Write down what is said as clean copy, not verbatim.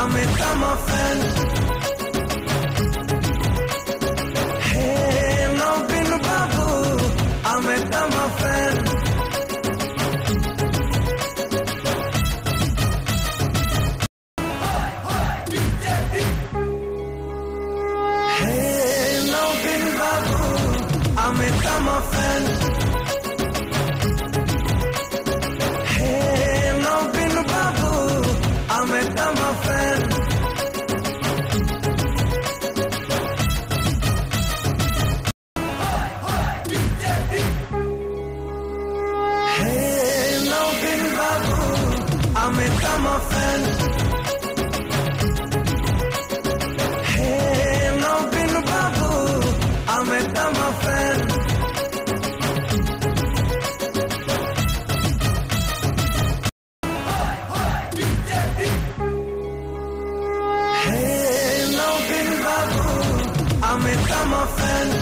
I'm a Tama fan. Hey, Nobin Babu, I'm a Tama fan. Hey, Nobin Babu, I'm a Tama fan. Hey, Nobin Babu, I'm a Tama fan. Hey, Nobin Babu, I'm a Tama fan. Hey, Nobin Babu, I'm a Tama fan. Hey, Nobin Babu, I'm a Tama fan.